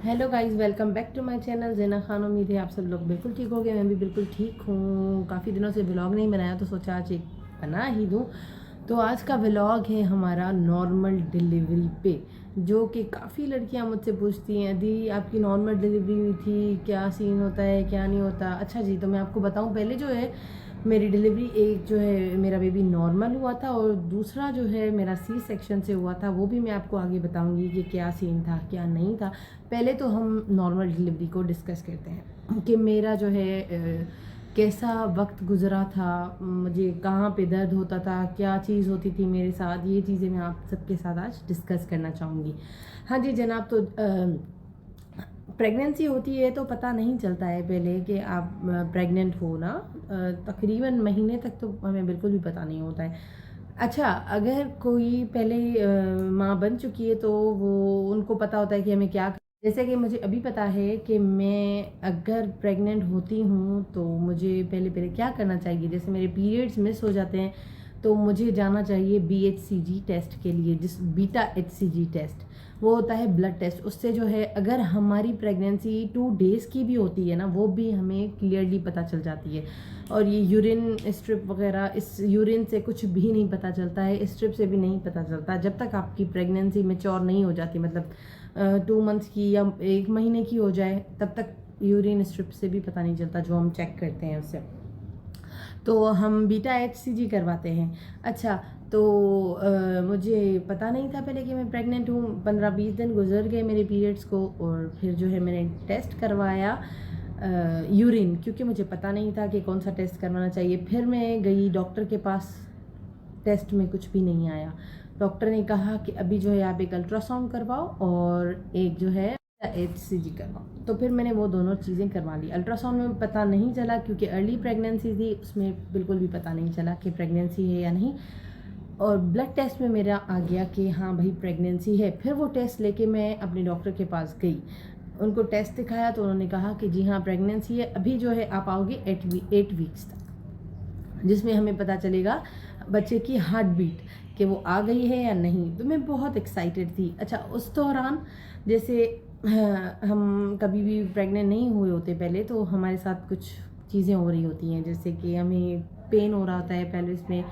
Hello guys, welcome back to my channel Zaina Khan. उम्मीद है आप सब लोग बिल्कुल ठीक हो गए। मैं भी बिल्कुल ठीक हूँ। काफ़ी दिनों से व्लॉग नहीं बनाया तो सोचा आज एक बना ही दूँ। तो आज का व्लॉग है हमारा नॉर्मल डिलीवरी पे, जो कि काफ़ी लड़कियां मुझसे पूछती हैं, दी आपकी नॉर्मल डिलीवरी हुई थी, क्या सीन होता है क्या नहीं होता। अच्छा जी, तो मैं आपको बताऊँ, पहले जो है मेरी डिलीवरी, एक जो है मेरा बेबी नॉर्मल हुआ था और दूसरा जो है मेरा सी सेक्शन से हुआ था। वो भी मैं आपको आगे बताऊंगी कि क्या सीन था क्या नहीं था। पहले तो हम नॉर्मल डिलीवरी को डिस्कस करते हैं कि मेरा जो है कैसा वक्त गुज़रा था, मुझे कहाँ पे दर्द होता था, क्या चीज़ होती थी मेरे साथ। ये चीज़ें मैं आप सबके साथ आज डिस्कस करना चाहूँगी। हाँ जी जनाब, तो प्रेगनेंसी होती है तो पता नहीं चलता है पहले कि आप प्रेग्नेंट हो ना। तकरीबन महीने तक तो हमें बिल्कुल भी पता नहीं होता है। अच्छा, अगर कोई पहले माँ बन चुकी है तो वो उनको पता होता है कि हमें क्या, जैसे कि मुझे अभी पता है कि मैं अगर प्रेग्नेंट होती हूँ तो मुझे पहले पहले क्या करना चाहिए। जैसे मेरे पीरियड्स मिस हो जाते हैं तो मुझे जाना चाहिए BHCG टेस्ट के लिए, जिस बीटा HCG टेस्ट, वो होता है ब्लड टेस्ट। उससे जो है अगर हमारी प्रेगनेंसी 2 डेज़ की भी होती है ना, वो भी हमें क्लियरली पता चल जाती है। और ये यूरिन स्ट्रिप वगैरह, इस यूरिन से कुछ भी नहीं पता चलता है, स्ट्रिप से भी नहीं पता चलता जब तक आपकी प्रेगनेंसी मेच्योर नहीं हो जाती। मतलब 2 मंथ्स की या 1 महीने की हो जाए तब तक यूरिन स्ट्रिप से भी पता नहीं चलता, जो हम चेक करते हैं उससे। तो हम बीटा HCG करवाते हैं। अच्छा, तो मुझे पता नहीं था पहले कि मैं प्रेग्नेंट हूँ। 15-20 दिन गुजर गए मेरे पीरियड्स को और फिर जो है मैंने टेस्ट करवाया यूरिन, क्योंकि मुझे पता नहीं था कि कौन सा टेस्ट करवाना चाहिए। फिर मैं गई डॉक्टर के पास, टेस्ट में कुछ भी नहीं आया। डॉक्टर ने कहा कि अभी जो है आप एक अल्ट्रासाउंड करवाओ और एक जो है HCG करवाओ। तो फिर मैंने वो दोनों चीज़ें करवा ली। अल्ट्रासाउंड में पता नहीं चला क्योंकि अर्ली प्रेगनेंसी थी, उसमें बिल्कुल भी पता नहीं चला कि प्रेगनेंसी है या नहीं। और ब्लड टेस्ट में मेरा आ गया कि हाँ भाई प्रेगनेंसी है। फिर वो टेस्ट लेके मैं अपने डॉक्टर के पास गई, उनको टेस्ट दिखाया तो उन्होंने कहा कि जी हाँ प्रेगनेंसी है, अभी जो है आप आओगे 8 वीक्स तक, जिसमें हमें पता चलेगा बच्चे की हार्ट बीट कि वो आ गई है या नहीं। तो मैं बहुत एक्साइटेड थी। अच्छा, उस दौरान जैसे हम कभी भी प्रेग्नेंट नहीं हुए होते पहले, तो हमारे साथ कुछ चीज़ें हो रही होती हैं, जैसे कि हमें पेन हो रहा होता है पेल्विस में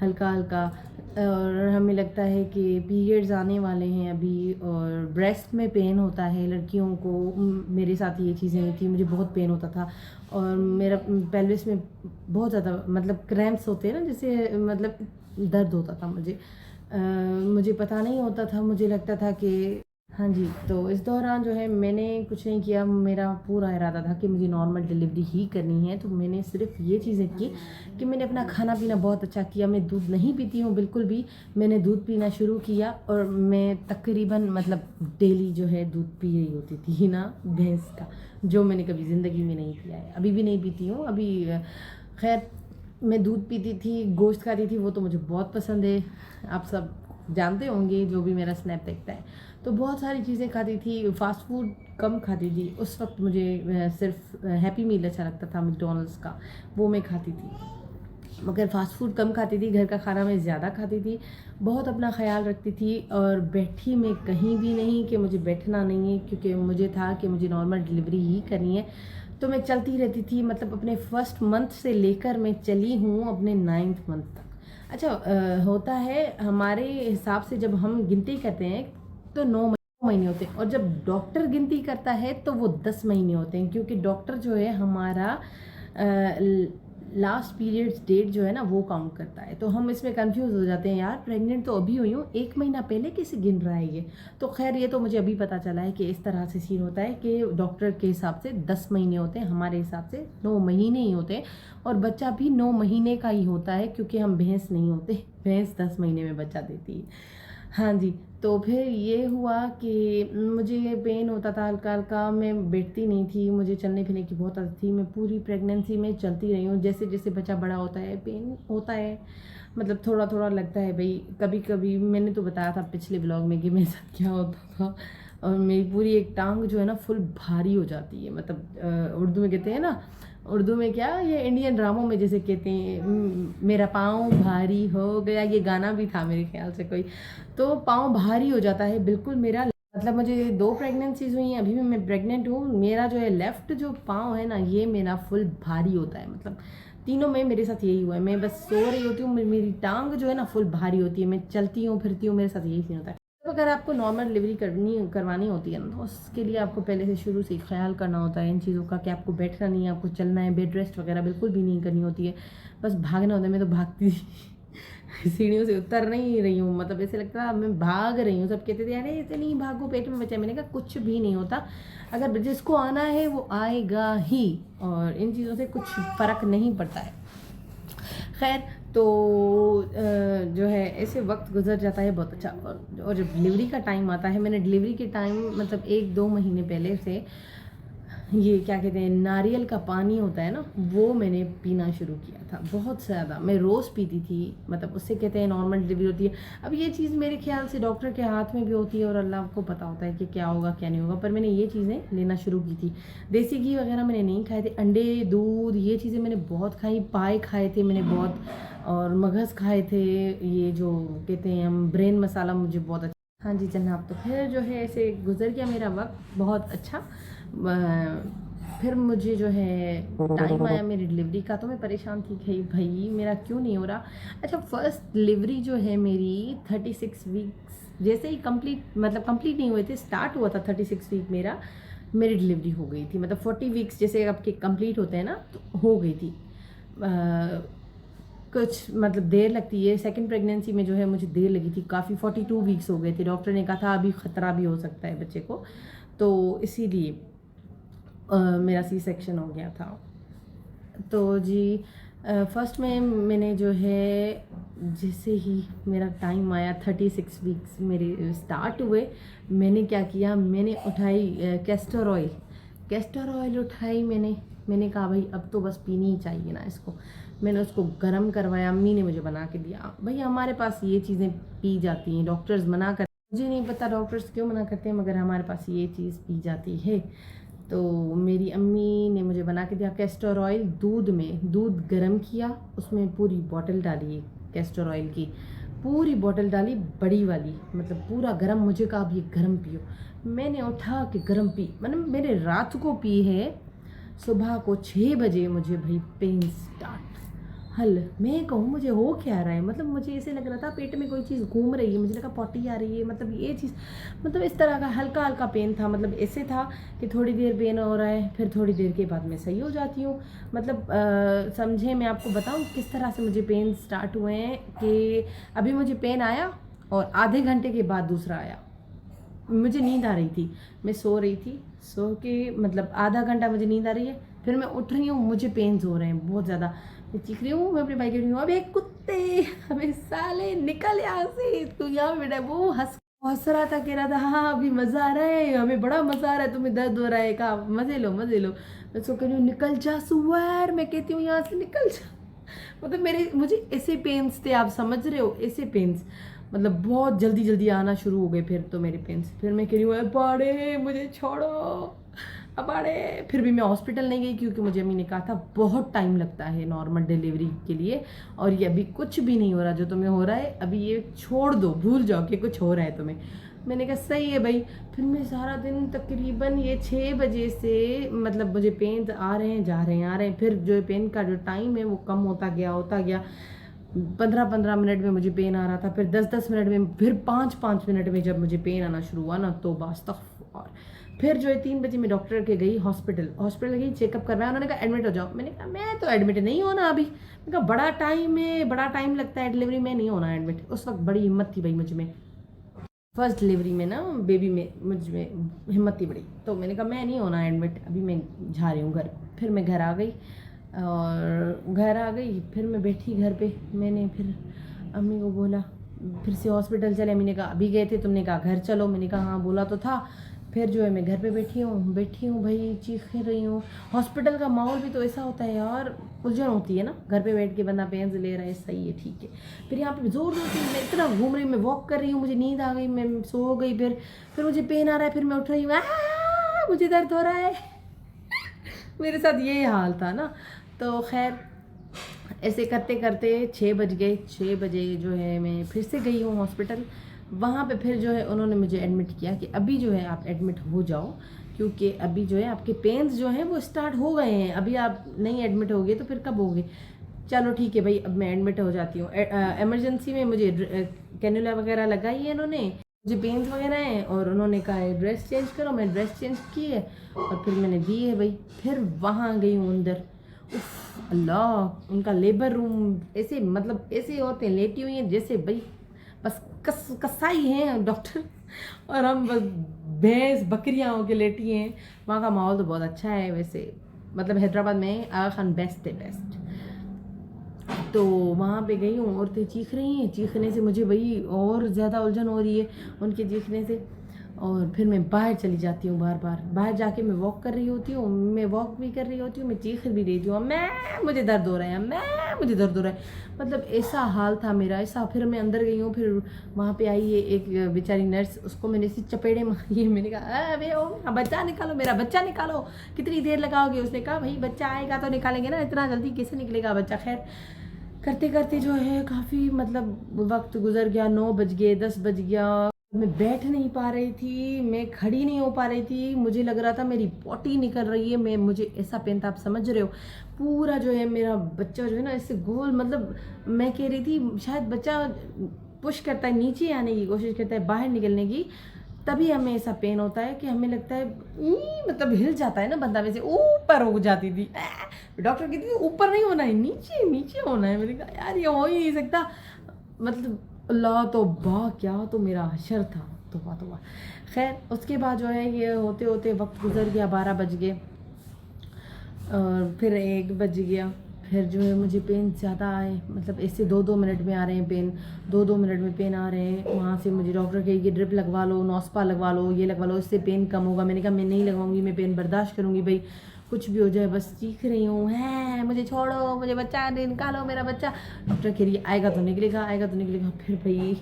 हल्का हल्का, और हमें लगता है कि पीरियड्स आने वाले हैं अभी, और ब्रेस्ट में पेन होता है लड़कियों को। मेरे साथ ये चीज़ें हुई थी, मुझे बहुत पेन होता था और मेरा पेल्विस में बहुत ज़्यादा मतलब क्रैम्प्स होते हैं ना, जैसे मतलब दर्द होता था मुझे। मुझे पता नहीं होता था, मुझे लगता था कि हाँ जी। तो इस दौरान जो है मैंने कुछ नहीं किया, मेरा पूरा इरादा था कि मुझे नॉर्मल डिलीवरी ही करनी है। तो मैंने सिर्फ ये चीज़ें की कि मैंने अपना खाना पीना बहुत अच्छा किया। मैं दूध नहीं पीती हूँ बिल्कुल भी, मैंने दूध पीना शुरू किया और मैं तकरीबन मतलब डेली जो है दूध पी रही होती थी ना, भैंस का, जो मैंने कभी ज़िंदगी में नहीं पिया है। अभी भी नहीं पीती हूँ अभी। खैर, मैं दूध पीती थी, गोश्त खाती थी, वो तो मुझे बहुत पसंद है, आप सब जानते होंगे जो भी मेरा स्नैप देखता है। तो बहुत सारी चीज़ें खाती थी, फास्ट फूड कम खाती थी। उस वक्त मुझे सिर्फ हैप्पी मील अच्छा लगता था मैकडॉनल्ड्स का, वो मैं खाती थी, मगर फ़ास्ट फूड कम खाती थी। घर का खाना मैं ज़्यादा खाती थी, बहुत अपना ख्याल रखती थी। और बैठी मैं कहीं भी नहीं कि मुझे बैठना नहीं है, क्योंकि मुझे था कि मुझे नॉर्मल डिलीवरी ही करनी है। तो मैं चलती रहती थी, मतलब अपने फर्स्ट मंथ से लेकर मैं चली हूँ अपने 9th मंथ तक। अच्छा, होता है हमारे हिसाब से, जब हम गिनती करते हैं तो 9 महीने होते हैं, और जब डॉक्टर गिनती करता है तो वो 10 महीने होते हैं, क्योंकि डॉक्टर जो है हमारा लास्ट पीरियड्स डेट जो है ना वो काउंट करता है। तो हम इसमें कंफ्यूज हो जाते हैं, यार प्रेग्नेंट तो अभी हुई हूँ, 1 महीना पहले किसे गिन रहा है ये। तो खैर, ये तो मुझे अभी पता चला है कि इस तरह से सीन होता है कि डॉक्टर के हिसाब से 10 महीने होते हैं, हमारे हिसाब से 9 महीने ही होते हैं। और बच्चा भी 9 महीने का ही होता है, क्योंकि हम भैंस नहीं होते, भैंस 10 महीने में बच्चा देती है। हाँ जी। तो फिर ये हुआ कि मुझे पेन होता था हल्का हल्का, मैं बैठती नहीं थी, मुझे चलने फिरने की बहुत आदत थी। मैं पूरी प्रेगनेंसी में चलती रही हूँ। जैसे जैसे बच्चा बड़ा होता है पेन होता है, मतलब थोड़ा थोड़ा लगता है भाई। कभी कभी मैंने तो बताया था पिछले ब्लॉग में कि मेरे साथ क्या होता था, और मेरी पूरी एक टांग जो है ना फुल भारी हो जाती है। मतलब उर्दू में कहते हैं ना, उर्दू में क्या, ये इंडियन ड्रामों में जैसे कहते हैं, मेरा पाँव भारी हो गया", ये गाना भी था मेरे ख्याल से कोई। तो पाँव भारी हो जाता है बिल्कुल मेरा, मतलब मुझे 2 प्रेगनेंसीज़ हुई हैं, अभी भी मैं प्रेग्नेंट हूँ। मेरा जो है लेफ़्ट जो पाँव है ना, ये मेरा फुल भारी होता है। मतलब तीनों में मेरे साथ यही हुआ है। मैं बस सो रही होती हूँ, मेरी टाँग जो है ना फुल भारी होती है। मैं चलती हूँ, फिरती हूँ, मेरे साथ यही सीन होता है। तो अगर आपको नॉर्मल डिलीवरी करवानी होती है ना, तो उसके लिए आपको पहले से शुरू से ही ख़्याल करना होता है इन चीज़ों का कि आपको बैठना नहीं है, आपको चलना है, बेड रेस्ट वगैरह बिल्कुल भी नहीं करनी होती है। बस भागना होता है। मैं तो भागती सीढ़ियों से उतर नहीं रही हूँ, मतलब ऐसे लगता है मैं भाग रही हूँ। सब कहते थे अरे ऐसे नहीं भागो, पेट में बच्चा है। मैंने कहा कुछ भी नहीं होता, अगर जिसको आना है वो आएगा ही, और इन चीज़ों से कुछ फ़र्क नहीं पड़ता है। खैर, तो जो है ऐसे वक्त गुजर जाता है बहुत अच्छा। और जब डिलीवरी का टाइम आता है, मैंने डिलीवरी के टाइम मतलब 1-2 महीने पहले से ये क्या कहते हैं, नारियल का पानी होता है ना, वो मैंने पीना शुरू किया था बहुत ज़्यादा। मैं रोज़ पीती थी, मतलब उससे कहते हैं नॉर्मल डिलीवरी होती है। अब ये चीज़ मेरे ख्याल से डॉक्टर के हाथ में भी होती है और अल्लाह को पता होता है कि क्या होगा क्या नहीं होगा, पर मैंने ये चीज़ें लेना शुरू की थी। देसी घी वगैरह मैंने नहीं खाए थे, अंडे, दूध, ये चीज़ें मैंने बहुत खाई, पाए खाए थे मैंने बहुत, और मगज़ खाए थे। ये जो कहते हैं हम ब्रेन मसाला, मुझे बहुत अच्छा। हाँ जी जनाब, तो फिर जो है ऐसे गुजर गया मेरा वक्त बहुत अच्छा। फिर मुझे जो है टाइम आया मेरी डिलीवरी का, तो मैं परेशान थी कि भाई मेरा क्यों नहीं हो रहा। अच्छा, फर्स्ट डिलीवरी जो है मेरी 36 वीक्स जैसे ही कंप्लीट, मतलब कंप्लीट नहीं हुए थे, स्टार्ट हुआ था 36 वीक मेरा, मेरी डिलीवरी हो गई थी। मतलब 40 वीक्स जैसे आपके कंप्लीट होते हैं ना, तो हो गई थी। कुछ मतलब देर लगती है। सेकंड प्रेगनेंसी में जो है मुझे देर लगी थी काफ़ी, 42 वीक्स हो गए थे। डॉक्टर ने कहा था अभी ख़तरा भी हो सकता है बच्चे को, तो इसीलिए मेरा सी सेक्शन हो गया था। तो जी फर्स्ट में मैंने जो है जैसे ही मेरा टाइम आया, 36 वीक्स मेरे स्टार्ट हुए, मैंने क्या किया, मैंने उठाई कैस्टर ऑयल उठाई मैंने कहा भाई अब तो बस पीनी ही चाहिए ना इसको। मैंने उसको गर्म करवाया, अम्मी ने मुझे बना के दिया। भाई हमारे पास ये चीज़ें पी जाती हैं, डॉक्टर्स मना कर, मुझे नहीं पता डॉक्टर्स क्यों मना करते हैं, मगर हमारे पास ये चीज़ पी जाती है। तो मेरी अम्मी ने मुझे बना के दिया कैस्टर ऑयल। दूध गर्म किया, उसमें पूरी बॉटल डाली कैस्टर ऑयल की, पूरी बॉटल डाली बड़ी वाली, मतलब पूरा गर्म। मुझे कहा अब ये गर्म पियो, मैंने उठा के गर्म पी। मतलब मेरे रात को पी है, सुबह को 6 बजे मुझे भाई पेन स्टार्ट। हल मैं कहूँ मुझे हो क्या रहा है, मतलब मुझे ऐसे लग रहा था पेट में कोई चीज़ घूम रही है, मुझे लगा पॉटी आ रही है, मतलब ये चीज़, मतलब इस तरह का हल्का हल्का पेन था। मतलब ऐसे था कि थोड़ी देर पेन हो रहा है, फिर थोड़ी देर के बाद मैं सही हो जाती हूँ। मतलब समझे, मैं आपको बताऊँ किस तरह से मुझे पेन स्टार्ट हुए हैं कि अभी मुझे पेन आया और आधे घंटे के बाद दूसरा आया। मुझे नींद आ रही थी, मैं सो रही थी, सो के मतलब आधा घंटा मुझे नींद आ रही है, फिर मैं उठ रही हूँ, मुझे पेन्स हो रहे हैं बहुत ज़्यादा। मैं चीख रही हूँ, मैं अपने भाई कह रही हूँ अबे कुत्ते, अबे साले निकल यहाँ से, तू यहाँ बेटा। वो हंस रहा था, कह रहा था हाँ अभी मज़ा आ रहा है, हमें बड़ा मज़ा आ रहा है, तुम्हें दर्द हो रहा है, कहा मज़े लो मज़े लो। मैं सो कह रही हूँ निकल जा सुअर, मैं कहती हूँ यहाँ से निकल जा। मतलब मुझे ऐसे पेन्स थे, आप समझ रहे हो, ऐसे पेन्स, मतलब बहुत जल्दी जल्दी आना शुरू हो गए फिर तो मेरे पेन्स। फिर मैं कह रही हूँ अबाड़े मुझे छोड़ो अबाड़े। फिर भी मैं हॉस्पिटल नहीं गई, क्योंकि मुझे अम्मी ने कहा था बहुत टाइम लगता है नॉर्मल डिलीवरी के लिए, और ये अभी कुछ भी नहीं हो रहा जो तुम्हें हो रहा है, अभी ये छोड़ दो, भूल जाओ कि कुछ हो रहा है तुम्हें। मैंने कहा सही है भाई। फिर मैं सारा दिन तकरीबन ये 6 बजे से मतलब मुझे पेन आ रहे हैं जा रहे हैं आ रहे हैं, फिर जो पेन का जो टाइम है वो कम होता गया। 15-15 मिनट में मुझे पेन आ रहा था, फिर 10-10 मिनट में, फिर 5-5 मिनट में जब मुझे पेन आना शुरू हुआ ना, तो बस तक। और फिर जो है 3 बजे मैं डॉक्टर के गई, हॉस्पिटल गई, चेकअप करवाया। उन्होंने कहा एडमिट हो जाओ। मैंने कहा मैं तो एडमिट नहीं होना अभी, मैंने कहा बड़ा टाइम है, बड़ा टाइम लगता है डिलीवरी में, नहीं होना एडमिट। उस वक्त बड़ी हिम्मत थी भाई मुझ में, फर्स्ट डिलीवरी में ना, बेबी में मुझ में हिम्मत थी बड़ी। तो मैंने कहा मैं नहीं होना एडमिट, अभी मैं जा रही हूँ घर। फिर मैं घर आ गई, और घर आ गई फिर मैं बैठी घर पे। मैंने फिर अम्मी को बोला, फिर से हॉस्पिटल चले। अम्मी ने कहा अभी गए थे, तुमने कहा घर चलो। मैंने कहा हाँ बोला तो था। फिर जो है मैं घर पे बैठी हूँ भाई, चीख रही हूँ। हॉस्पिटल का माहौल भी तो ऐसा होता है यार, उलझन होती है ना, घर पे बैठ के बंदा पेन्स ले रहा है, सही है ठीक है। फिर यहाँ पे जोर जोर से मैं इतना घूम रही हूँ, मैं वॉक कर रही हूँ, मुझे नींद आ गई, मैं सो गई। फिर मुझे पेन आ रहा है, फिर मैं उठ रही हूँ, मुझे दर्द हो रहा है। मेरे साथ ये हाल था ना। तो खैर ऐसे करते करते 6 बज गए। 6 बजे जो है मैं फिर से गई हूँ हॉस्पिटल। वहाँ पे फिर जो है उन्होंने मुझे एडमिट किया कि अभी जो है आप एडमिट हो जाओ, क्योंकि अभी जो है आपके पेन्स जो हैं वो स्टार्ट हो गए हैं, अभी आप नहीं एडमिट होगे तो फिर कब होगे। चलो ठीक है भाई, अब मैं एडमिट हो जाती हूँ। इमरजेंसी में मुझे कैनुला वगैरह लगाई है इन्होंने, मुझे पेन्स वगैरह हैं, और उन्होंने कहा है ड्रेस चेंज करो, मैं ड्रेस चेंज की है और फिर मैंने दी है भाई। फिर वहाँ गई हूँ अंदर, उफ अल्लाह, उनका लेबर रूम ऐसे, मतलब ऐसे औरतें लेटी हुई हैं जैसे भाई बस कसाई हैं डॉक्टर, और हम बस भैंस बकरियाँ होके लेटी हैं। वहाँ का माहौल तो बहुत अच्छा है वैसे, मतलब हैदराबाद में आगा खान बेस्ट है, बेस्ट। तो वहाँ पे गई हूँ, औरतें चीख रही हैं, चीखने से मुझे वही और ज़्यादा उलझन हो रही है उनके चीखने से। और फिर मैं बाहर चली जाती हूँ, बार बार बाहर जाके मैं वॉक कर रही होती हूँ, मैं वॉक भी कर रही होती हूँ, मैं चीख भी रही हूँ, मैं मुझे दर्द हो रहा है, मैं मुझे दर्द हो रहा है, मतलब ऐसा हाल था मेरा ऐसा। फिर मैं अंदर गई हूँ, फिर वहाँ पे आई है एक बेचारी नर्स, उसको मैंने ऐसी चपेड़े मारी है, मैंने कहा अरे ओ मेरा बच्चा निकालो, मेरा बच्चा निकालो, कितनी देर लगाओगे। उसने कहा भाई बच्चा आएगा तो निकालेंगे ना, इतना जल्दी कैसे निकलेगा बच्चा। खैर करते करते जो है काफ़ी मतलब वक्त गुजर गया, 9 बज गए, 10 बज गया, मैं बैठ नहीं पा रही थी, मैं खड़ी नहीं हो पा रही थी, मुझे लग रहा था मेरी पोटी निकल रही है। मैं मुझे ऐसा पेन था, आप समझ रहे हो, पूरा जो है मेरा बच्चा जो है ना ऐसे गोल, मतलब मैं कह रही थी शायद बच्चा पुश करता है, नीचे आने की कोशिश करता है, बाहर निकलने की, तभी हमें ऐसा पेन होता है कि हमें लगता है मतलब हिल जाता है ना बंदा, वैसे ऊपर हो जाती थी। डॉक्टर कहती थी ऊपर नहीं होना है, नीचे नीचे होना है। मैंने कहा यार ये हो ही नहीं सकता, मतलब अल्लाह तौबा, क्या तो मेरा हशर था, तौबा तौबा। खैर उसके बाद जो है ये होते होते वक्त गुजर गया, 12 बज गए और फिर 1 बज गया। फिर जो है मुझे पेन ज़्यादा आए, मतलब ऐसे 2-2 मिनट में आ रहे हैं पेन, 2-2 मिनट में पेन आ रहे हैं। वहाँ से मुझे डॉक्टर कहे कि ड्रिप लगवा लो, नॉस्पा लगवा लो, ये लगवा लो, इससे पेन कम होगा। मैंने कहा मैं नहीं लगवाऊंगी, मैं पेन बर्दाश्त करूँगी भाई, कुछ भी हो जाए, बस चीख रही हूँ है मुझे छोड़ो, मुझे बच्चा निकालो, मेरा बच्चा। डॉक्टर कह रही है आएगा तो निकलेगा, आएगा तो निकलेगा। फिर भाई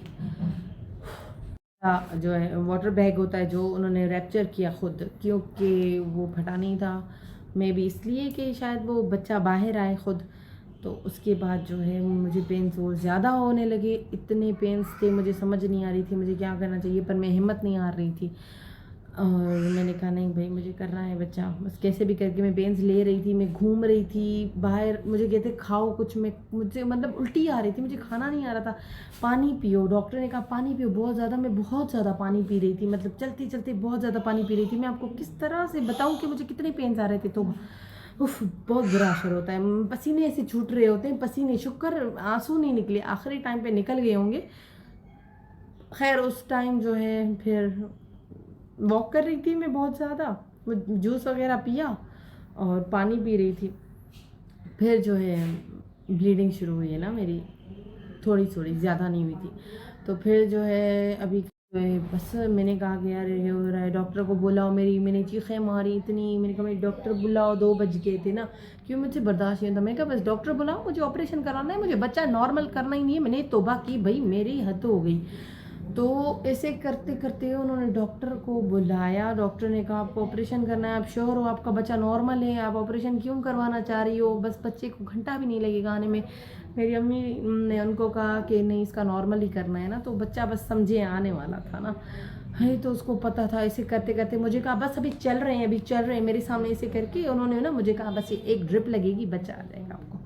जो है वाटर बैग होता है जो उन्होंने रैप्चर किया खुद, क्योंकि वो फटा नहीं था, मे भी इसलिए कि शायद वो बच्चा बाहर आए खुद। तो उसके बाद जो है मुझे पेन्स और ज़्यादा होने लगे, इतने पेन्स थे, मुझे समझ नहीं आ रही थी मुझे क्या करना चाहिए, पर मैं हिम्मत नहीं हार रही थी। और मैंने कहा नहीं भाई मुझे करना है बच्चा, बस कैसे भी करके मैं पेन्स ले रही थी, मैं घूम रही थी बाहर, मुझे कहते खाओ कुछ, मैं मुझे मतलब उल्टी आ रही थी, मुझे खाना नहीं आ रहा था। पानी पियो, डॉक्टर ने कहा पानी पियो बहुत ज़्यादा, मैं बहुत ज़्यादा पानी पी रही थी, मतलब चलते चलते बहुत ज़्यादा पानी पी रही थी। मैं आपको किस तरह से बताऊँ कि मुझे कितने पेन्स आ रहे थे। तो उफ बहुत बुरा असर होता है, पसीने ऐसे छूट रहे होते हैं, पसीने, शुक्र आंसू नहीं निकले, आखिरी टाइम पे निकल गए होंगे। खैर उस टाइम जो है फिर वॉक कर रही थी मैं बहुत ज़्यादा, वो जूस वगैरह पिया और पानी पी रही थी। फिर जो है ब्लीडिंग शुरू हुई है ना मेरी, थोड़ी थोड़ी, ज़्यादा नहीं हुई थी। तो फिर जो है अभी जो है बस मैंने कहा कि यार ये हो रहा है, डॉक्टर को बुलाओ, मैंने चीखें मारी इतनी, मैंने कहा मेरे डॉक्टर बुलाओ, 2 बज गए थे ना, क्यों मुझसे बर्दाश्त नहीं था। मैंने कहा बस डॉक्टर बुलाओ, मुझे ऑपरेशन कराना है, मुझे बच्चा नॉर्मल करना ही नहीं है। मैंने तौबा की भाई, मेरी हद हो गई। तो ऐसे करते करते उन्होंने डॉक्टर को बुलाया, डॉक्टर ने कहा आपको ऑपरेशन करना है, आप श्योर हो आपका बच्चा नॉर्मल है, आप ऑपरेशन क्यों करवाना चाह रही हो, बस बच्चे को घंटा भी नहीं लगेगा आने में। मेरी अम्मी ने उनको कहा कि नहीं इसका नॉर्मल ही करना है ना, तो बच्चा बस समझे आने वाला था ना, है तो उसको पता था। ऐसे करते करते मुझे कहा बस अभी चल रहे हैं, अभी चल रहे हैं, मेरे सामने ऐसे करके उन्होंने ना मुझे कहा बस ये एक ड्रिप लगेगी, बच्चा आ जाएगा आपको।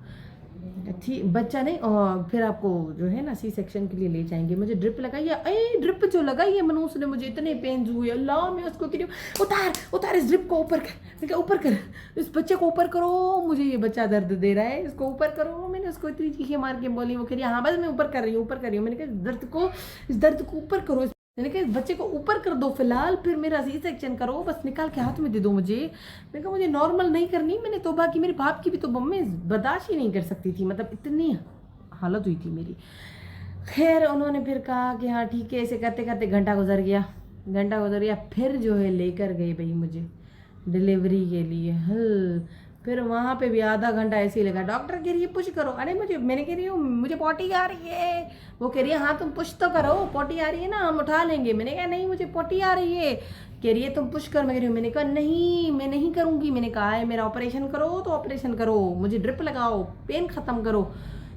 ठीक बच्चा नहीं, और फिर आपको जो है ना सी सेक्शन के लिए ले जाएंगे। मुझे ड्रिप लगाई है, अरे ड्रिप जो लगाई है मनुष्य ने, मुझे इतने पेन हुए, अल्लाह मैं उसको कह रही हूँ उतार उतार इस ड्रिप को ऊपर कर, मैं क्या ऊपर कर, इस बच्चे को ऊपर करो, मुझे ये बच्चा दर्द दे रहा है, इसको ऊपर करो। मैंने उसको इतनी चीखें मार के बोली, वो कह रही हाँ बस मैं ऊपर कर रही हूँ, ऊपर कर रही हूँ। मैंने कहा इस दर्द को ऊपर करो, मैंने कहा इस बच्चे को ऊपर कर दो फिलहाल, फिर मेरा सी सेक्शन करो, बस निकाल के हाथ में दे दो मुझे। मैंने कहा मुझे नॉर्मल नहीं करनी। मैंने तौबा की, मेरे बाप की भी तो मैं बर्दाश्त ही नहीं कर सकती थी, मतलब इतनी हालत हुई थी मेरी। खैर उन्होंने फिर कहा कि हाँ ठीक है, ऐसे करते करते घंटा गुजर गया, घंटा गुजर गया। फिर जो है लेकर गए भाई मुझे डिलीवरी के लिए, फिर वहाँ पे भी आधा घंटा ऐसे ही लगा। डॉक्टर कह रही है पुश करो, अरे मैंने कह रही हूँ मुझे पोटी आ रही है, वो कह रही है हाँ तुम पुश तो करो, पोटी आ रही है ना हम उठा लेंगे। मैंने कहा नहीं मुझे पोटी आ रही है, कह रही है तुम पुश कर। मैं कह रही हूँ, मैंने कहा नहीं मैं नहीं करूँगी, मैंने कहा है मेरा ऑपरेशन करो तो ऑपरेशन करो, मुझे ड्रिप लगाओ, पेन ख़त्म करो।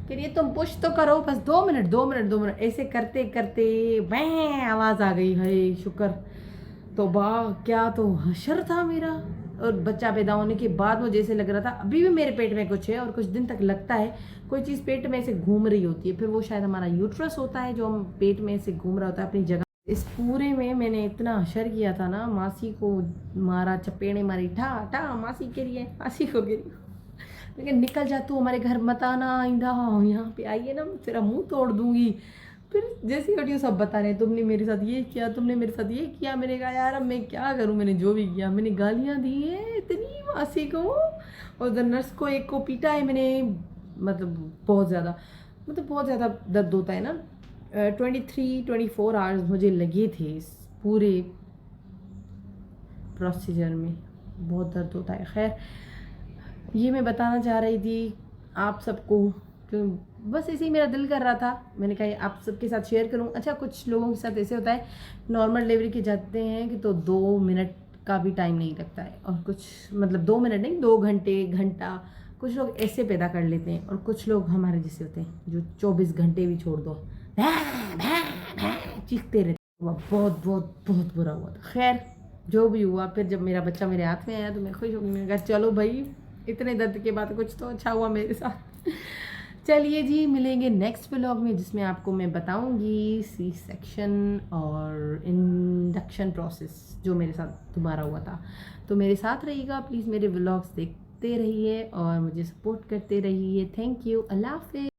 कह रही है तुम पुश तो करो, बस 2 मिनट 2 मिनट 2 मिनट, ऐसे करते करते वह आवाज़ आ गई, है शुक्र। तो वाह क्या तो हशर था मेरा। और बच्चा पैदा होने के बाद मुझे ऐसे लग रहा था अभी भी मेरे पेट में कुछ है, और कुछ दिन तक लगता है कोई चीज़ पेट में ऐसे घूम रही होती है, फिर वो शायद हमारा यूट्रस होता है जो हम पेट में ऐसे घूम रहा होता है अपनी जगह। इस पूरे में मैंने इतना हशर किया था ना, मासी को मारा, चपेड़े मारी, ठा ठा, मासी कह रही है, मासी को गिरी, लेकिन निकल जा तू, हमारे घर मत आना आइंदा, यहाँ पे आइए ना तेरा मुंह तोड़ दूंगी। फिर जैसी वीडियो सब बता रहे हैं, तुमने मेरे साथ ये किया, तुमने मेरे साथ ये किया। मैंने कहा यार अब मैं क्या करूँ, मैंने जो भी किया, मैंने गालियाँ दी है इतनी मासी को, और उधर नर्स को एक को पीटा है मैंने, मतलब बहुत ज़्यादा दर्द होता है ना। 23-24 आवर्स मुझे लगे थे इस पूरे प्रोसीजर में, बहुत दर्द होता है। खैर ये मैं बताना चाह रही थी आप सबको, तो बस ऐसे ही मेरा दिल कर रहा था, मैंने कहा आप सबके साथ शेयर करूं। अच्छा कुछ लोगों के साथ ऐसे होता है नॉर्मल डिलीवरी के जाते हैं कि तो 2 मिनट का भी टाइम नहीं लगता है, और कुछ मतलब 2 मिनट नहीं 2 घंटे घंटा, कुछ लोग ऐसे पैदा कर लेते हैं, और कुछ लोग हमारे जैसे होते हैं जो 24 घंटे भी छोड़ दो चीखते रहते। बहुत बहुत बहुत बुरा हुआ था। खैर जो भी हुआ, फिर जब मेरा बच्चा मेरे हाथ में आया तो मैं खुश हो गई, मैंने कहा चलो भाई इतने दर्द के बाद कुछ तो अच्छा हुआ मेरे साथ। चलिए जी मिलेंगे नेक्स्ट व्लॉग में, जिसमें आपको मैं बताऊंगी सी सेक्शन और इंडक्शन प्रोसेस जो मेरे साथ दोबारा हुआ था। तो मेरे साथ रहिएगा प्लीज़, मेरे व्लॉग्स देखते रहिए और मुझे सपोर्ट करते रहिए। थैंक यू, अल्लाह हाफ़िज़।